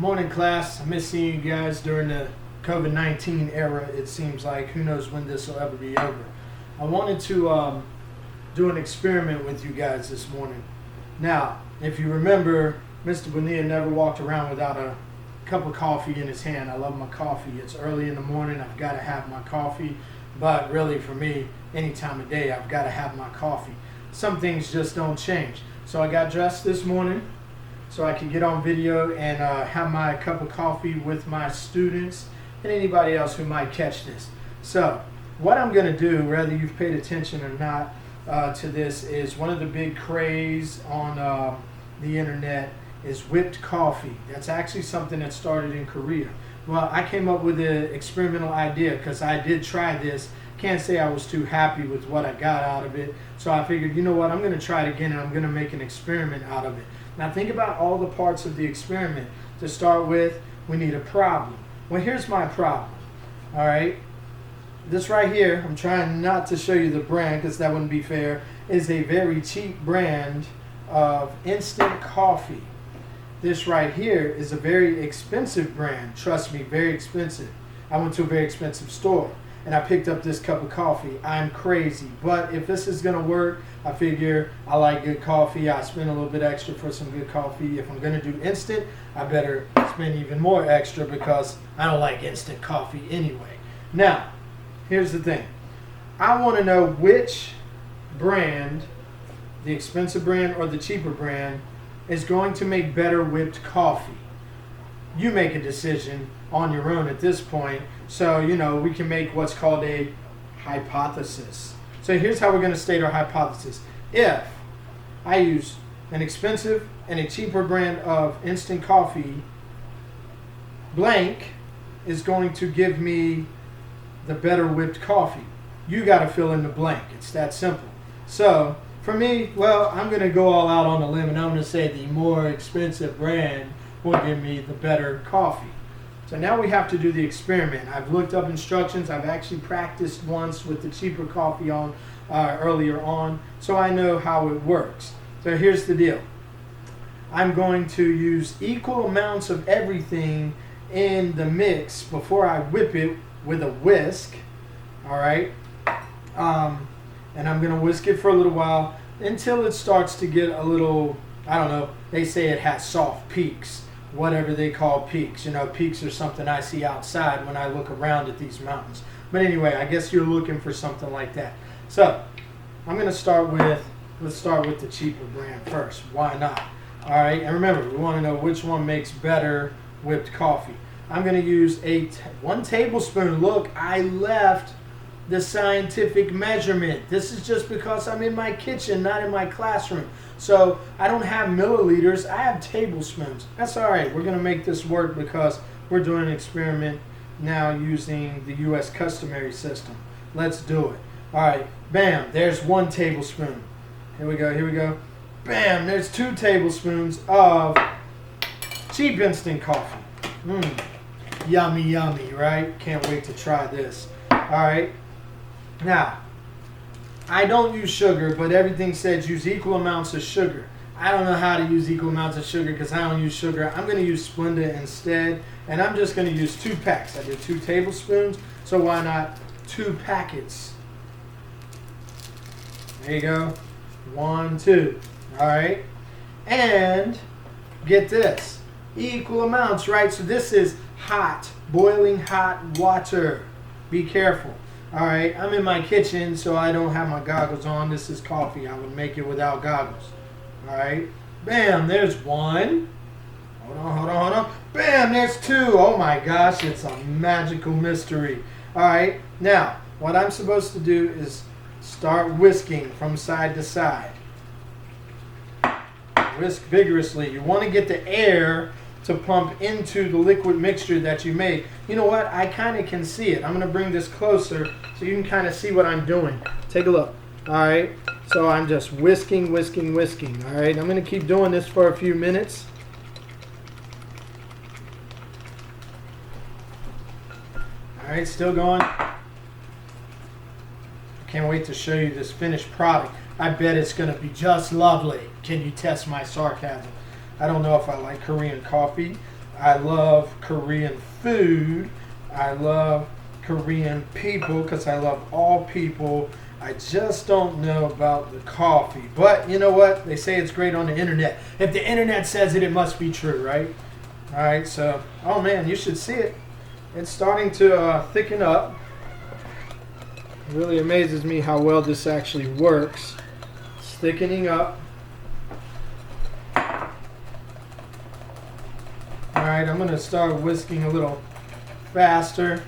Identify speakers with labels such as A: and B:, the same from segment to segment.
A: Morning class. I miss seeing you guys during the COVID-19 era. It seems like who knows when this will ever be over. I wanted to do an experiment with you guys this morning. Now, if you remember, Mr. Bonilla never walked around without a cup of coffee in his hand. I love my coffee. It's early in the morning. I've got to have my coffee. But really for me, any time of day, I've got to have my coffee. Some things just don't change. So I got dressed this morning so I could get on video and have my cup of coffee with my students and anybody else who might catch this. So what I'm going to do, whether you've paid attention or not to this, is one of the big craze on the internet is whipped coffee. That's actually something that started in Korea. Well, I came up with an experimental idea because I did try this. Can't say I was too happy with what I got out of it. So I figured, you know what, I'm going to try it again and I'm going to make an experiment out of it. Now think about all the parts of the experiment. To start with, we need a problem. Well, here's my problem. All right. This right here, I'm trying not to show you the brand because that wouldn't be fair, is a very cheap brand of instant coffee. This right here is a very expensive brand. Trust me, very expensive. I went to a very expensive store and I picked up this cup of coffee. I'm crazy, but if this is gonna work, I figure I like good coffee. I spend a little bit extra for some good coffee. If I'm gonna do instant, I better spend even more extra because I don't like instant coffee anyway. Now, here's the thing. I wanna know which brand, the expensive brand or the cheaper brand, is going to make better whipped coffee. You make a decision on your own at this point. So, you know, we can make what's called a hypothesis. So here's how we're going to state our hypothesis. If I use an expensive and a cheaper brand of instant coffee, blank is going to give me the better whipped coffee. You got to fill in the blank. It's that simple. So for me, well, I'm going to go all out on a limb and I'm going to say the more expensive brand will give me the better coffee. So now we have to do the experiment. I've looked up instructions. I've actually practiced once with the cheaper coffee on earlier on, so I know how it works. So here's the deal. I'm going to use equal amounts of everything in the mix before I whip it with a whisk. All right. And I'm going to whisk it for a little while until it starts to get a little, I don't know, they say it has soft peaks, whatever they call peaks. You know, peaks are something I see outside when I look around at these mountains. But anyway, I guess you're looking for something like that. So I'm going to start with, let's start with the cheaper brand first. Why not? All right. And remember, we want to know which one makes better whipped coffee. I'm going to use 1 tablespoon. Look, I left the scientific measurement. This is just because I'm in my kitchen, not in my classroom. So I don't have milliliters, I have tablespoons. That's all right. We're going to make this work because we're doing an experiment now using the U.S. customary system. Let's do it. All right, bam, there's 1 tablespoon. Here we go, here we go. Bam, there's 2 tablespoons of cheap instant coffee. Yummy, yummy, right? Can't wait to try this. All right. Now, I don't use sugar, but everything says use equal amounts of sugar. I don't know how to use equal amounts of sugar because I don't use sugar. I'm going to use Splenda instead, and I'm just going to use 2 packs. I did 2 tablespoons, so why not 2 packets? There you go. 1, 2. All right. And get this. Equal amounts, right? So this is hot, boiling hot water. Be careful. All right, I'm in my kitchen, so I don't have my goggles on. This is coffee. I would make it without goggles. All right, bam, there's 1. Hold on, hold on, hold on. Bam, there's 2. Oh my gosh, it's a magical mystery. All right, now, what I'm supposed to do is start whisking from side to side. Whisk vigorously. You want to get the air to pump into the liquid mixture that you made. You know what? I kind of can see it. I'm going to bring this closer so you can kind of see what I'm doing. Take a look. All right. So I'm just whisking, whisking, whisking. All right. I'm going to keep doing this for a few minutes. All right. Still going. I can't wait to show you this finished product. I bet it's going to be just lovely. Can you test my sarcasm? I don't know if I like Korean coffee. I love Korean food. I love Korean people because I love all people. I just don't know about the coffee. But you know what? They say it's great on the internet. If the internet says it, it must be true, right? All right, so, oh man, you should see it. It's starting to thicken up. It really amazes me how well this actually works. It's thickening up. All right, I'm going to start whisking a little faster.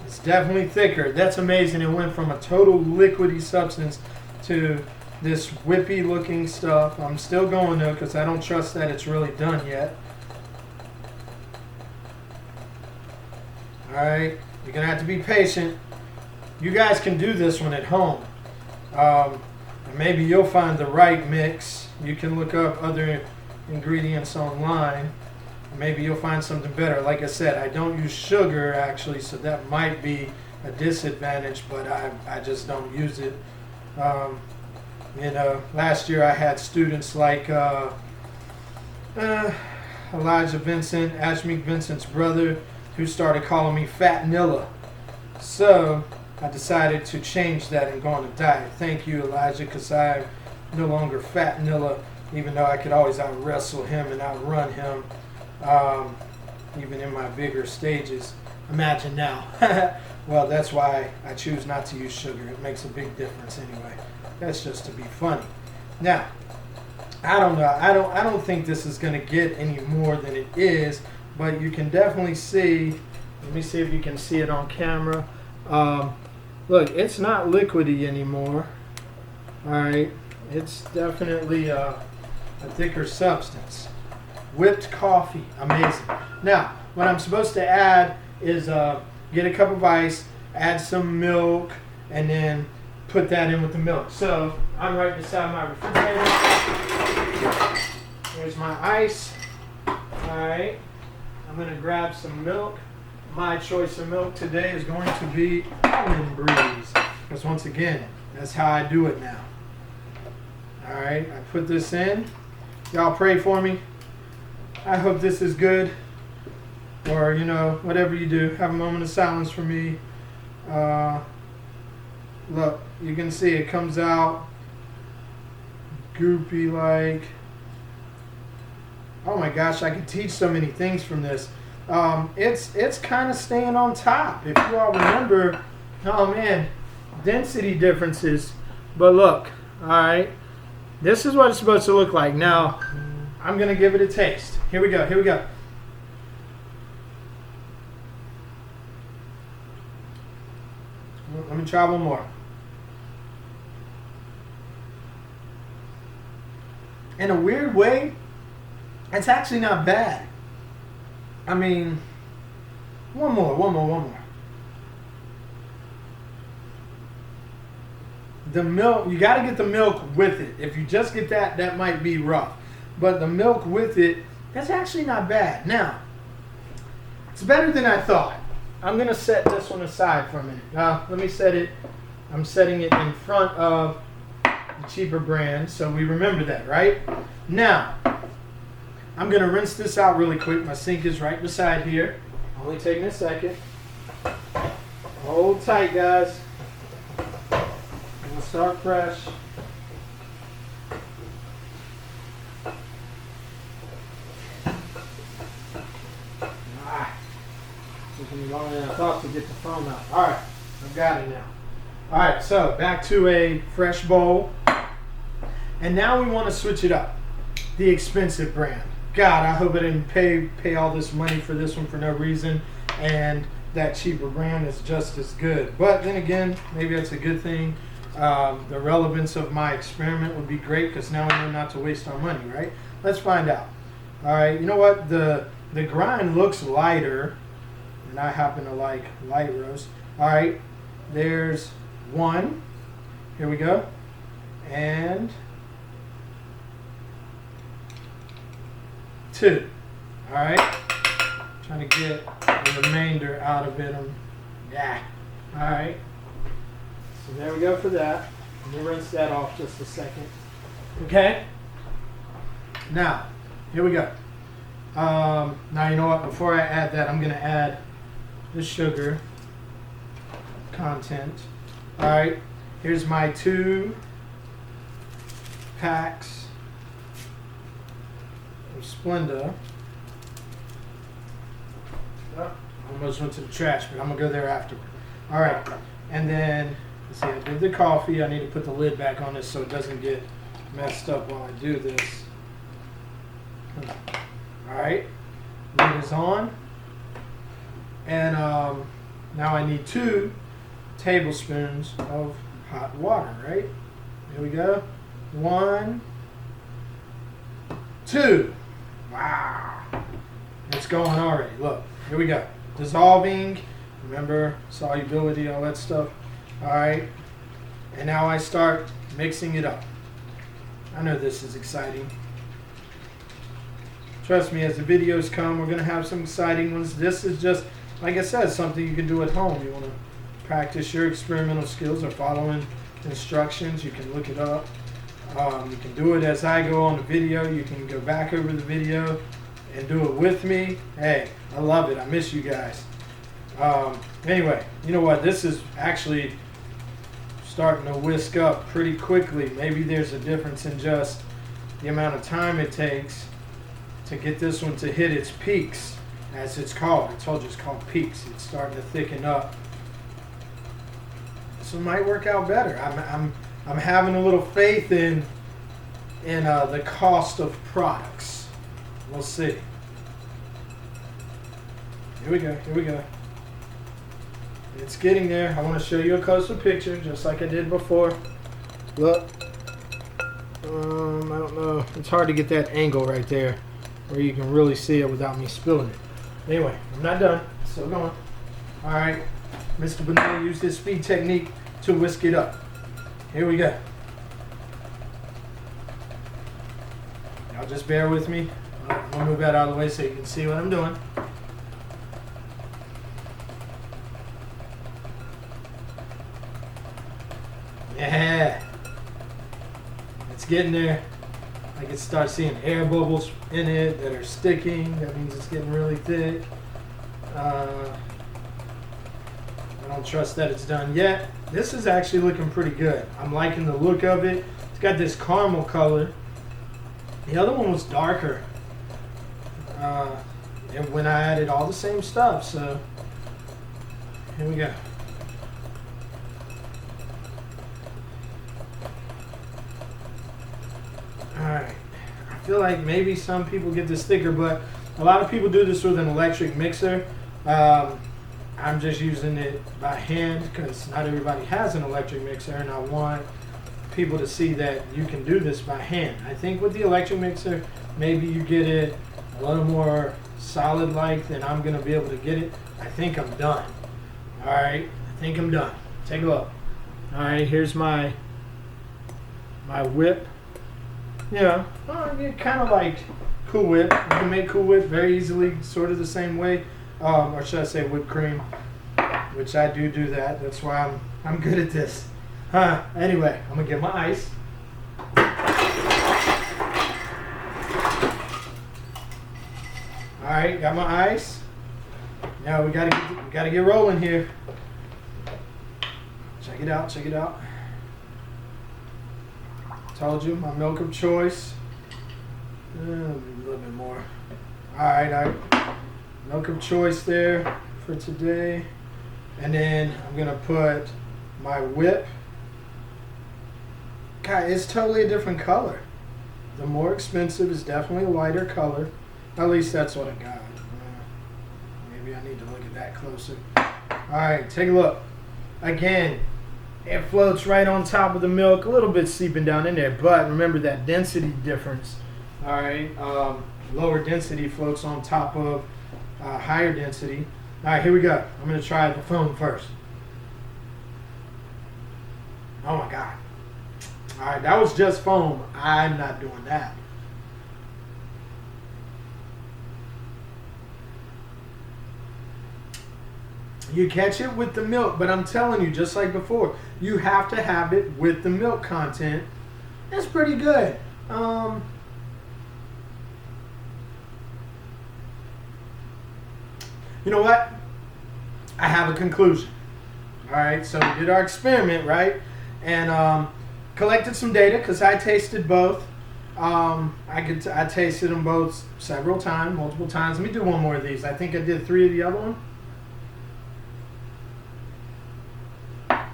A: It's definitely thicker. That's amazing. It went from a total liquidy substance to this whippy looking stuff. I'm still going though because I don't trust that it's really done yet. Alright, you're going to have to be patient. You guys can do this one at home. And maybe you'll find the right mix. You can look up other ingredients online. Maybe you'll find something better. Like I said, I don't use sugar actually, so that might be a disadvantage, but I just don't use it. You know, last year I had students like Elijah Vincent, Ashmeek Vincent's brother, who started calling me Fat Nilla. So I decided to change that and go on a diet. Thank you, Elijah, because I'm no longer Fat Nilla, even though I could always out-wrestle him and outrun him. Even in my bigger stages. Imagine now. Well, that's why I choose not to use sugar. It makes a big difference anyway. That's just to be funny. Now, I don't know. I don't think this is going to get any more than it is, but you can definitely see. Let me see if you can see it on camera. Look, it's not liquidy anymore. All right, it's definitely a thicker substance. Whipped coffee, amazing. Now, what I'm supposed to add is get a cup of ice, add some milk, and then put that in with the milk. So I'm right beside my refrigerator. Here's my ice. All right, I'm gonna grab some milk. My choice of milk today is going to be Almond Breeze, because once again, that's how I do it now. All right, I put this in. Y'all pray for me. I hope this is good, or you know, whatever you do, have a moment of silence for me. Look, you can see it comes out goopy like. Oh my gosh, I could teach so many things from this. It's kind of staying on top. If you all remember, oh man, density differences. But look, all right, this is what it's supposed to look like. Now, I'm gonna give it a taste. Here we go. Here we go. Let me try one more. In a weird way, it's actually not bad. I mean, one more. The milk, you got to get the milk with it. If you just get that, that might be rough. But the milk with it, that's actually not bad. Now, it's better than I thought. I'm going to set this one aside for a minute. Let me set it. I'm setting it in front of the cheaper brand, so we remember that, right? Now, I'm going to rinse this out really quick. My sink is right beside here. Only taking a second. Hold tight, guys. I'm going to start fresh. Took me longer than I thought to get the foam out. All right, I've got it now. All right, so back to a fresh bowl. And now we want to switch it up. The expensive brand. God, I hope I didn't pay all this money for this one for no reason. And that cheaper brand is just as good. But then again, maybe that's a good thing. The relevance of my experiment would be great because now we know not to waste our money, right? Let's find out. All right, you know what? The grind looks lighter. And I happen to like light roast. All right, there's one. Here we go. And two. All right. Trying to get the remainder out of it. Yeah. All right. So there we go for that. Let me rinse that off just a second. Okay. Now, here we go. Now you know what? Before I add that, I'm gonna add the sugar content. All right, here's my 2 packs of Splenda. Oh, almost went to the trash, but I'm gonna go there afterward. All right, and then let's see. I did the coffee. I need to put the lid back on this so it doesn't get messed up while I do this. All right, lid is on, and now I need 2 tablespoons of hot water. Right, here we go. 1, 2. Wow, it's going already. Look, here we go. Dissolving. Remember solubility, all that stuff. All right, and now I start mixing it up. I know this is exciting. Trust me, as the videos come, we're going to have some exciting ones. This is just, like I said, something you can do at home. You want to practice your experimental skills or following instructions, you can look it up. You can do it as I go on the video. You can go back over the video and do it with me. Hey, I love it. I miss you guys. Anyway, you know what? This is actually starting to whisk up pretty quickly. Maybe there's a difference in just the amount of time it takes to get this one to hit its peaks, as it's called. I told you it's called peaks. It's starting to thicken up. This one might work out better. I'm having a little faith in the cost of products. We'll see. Here we go. Here we go. It's getting there. I want to show you a closer picture, just like I did before. Look. I don't know. It's hard to get that angle right there where you can really see it without me spilling it. Anyway, I'm not done. Still going. All right. Mr. Bonilla used his speed technique to whisk it up. Here we go. Y'all just bear with me. I'm going to move that out of the way so you can see what I'm doing. Yeah. It's getting there. I can start seeing air bubbles in it that are sticking. That means it's getting really thick. I don't trust that it's done yet. This is actually looking pretty good. I'm liking the look of it. It's got this caramel color. The other one was darker. And when I added all the same stuff, so here we go. Alright. I feel like maybe some people get this thicker, but a lot of people do this with an electric mixer. I'm just using it by hand because not everybody has an electric mixer, and I want people to see that you can do this by hand. I think with the electric mixer, maybe you get it a little more solid-like than I'm going to be able to get it. I think I'm done. Alright, I think I'm done. Take a look. Alright, here's my whip. Yeah, kind of like Cool Whip. You can make Cool Whip very easily, sort of the same way. Or should I say whipped cream, which I do that. That's why I'm good at this. Anyway, I'm gonna get my ice. All right, got my ice. Now we gotta get rolling here. Check it out. Check it out. Told you, my milk of choice. A little bit more. All right. Milk of choice there for today. And then I'm going to put my whip. God, it's totally a different color. The more expensive is definitely a lighter color. At least that's what I got. Maybe I need to look at that closer. All right, take a look. Again, it floats right on top of the milk, a little bit seeping down in there. But remember that density difference. All right, lower density floats on top of higher density. All right, here we go. I'm going to try the foam first. Oh my God. All right, that was just foam. I'm not doing that. You catch it with the milk, but I'm telling you, just like before, you have to have it with the milk content. That's pretty good. You know what? I have a conclusion. All right, so we did our experiment, right? And collected some data because I tasted both. I tasted them both several times, multiple times. Let me do one more of these. I think I did 3 of the other one.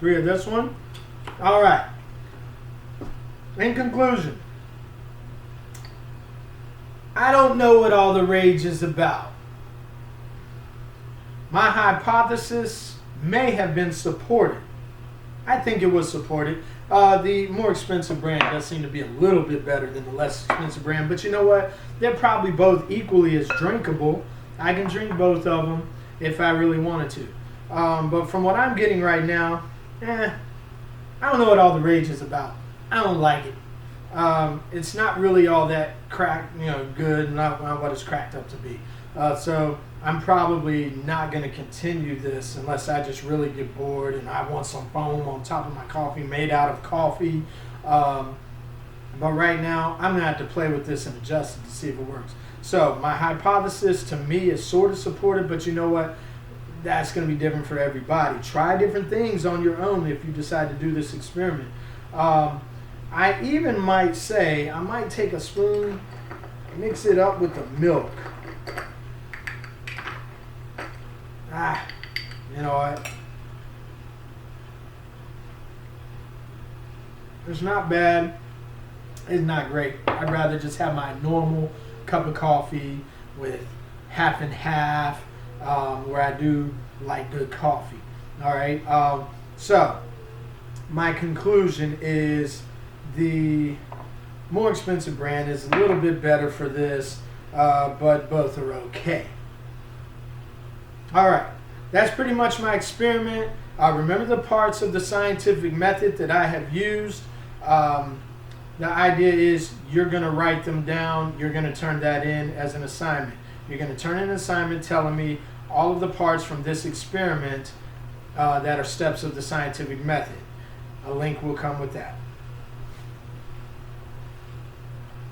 A: 3 of this one. All right. In conclusion, I don't know what all the rage is about. My hypothesis may have been supported. I think it was supported. The more expensive brand does seem to be a little bit better than the less expensive brand, but you know what? They're probably both equally as drinkable. I can drink both of them if I really wanted to. But from what I'm getting right now, I don't know what all the rage is about. I don't like it. It's not really all that good, not what it's cracked up to be. So I'm probably not going to continue this unless I just really get bored and I want some foam on top of my coffee made out of coffee. But right now, I'm going to have to play with this and adjust it to see if it works. So my hypothesis to me is sort of supported, but you know what? That's going to be different for everybody. Try different things on your own if you decide to do this experiment. I even might say, I might take a spoon, mix it up with the milk. You know what? It's not bad. It's not great. I'd rather just have my normal cup of coffee with half and half, where I do like good coffee. All right. So my conclusion is the more expensive brand is a little bit better for this, but both are okay. All right, that's pretty much my experiment. Remember the parts of the scientific method that I have used. The idea is you're going to write them down. You're going to turn that in as an assignment. You're going to turn in an assignment telling me all of the parts from this experiment that are steps of the scientific method. A link will come with that.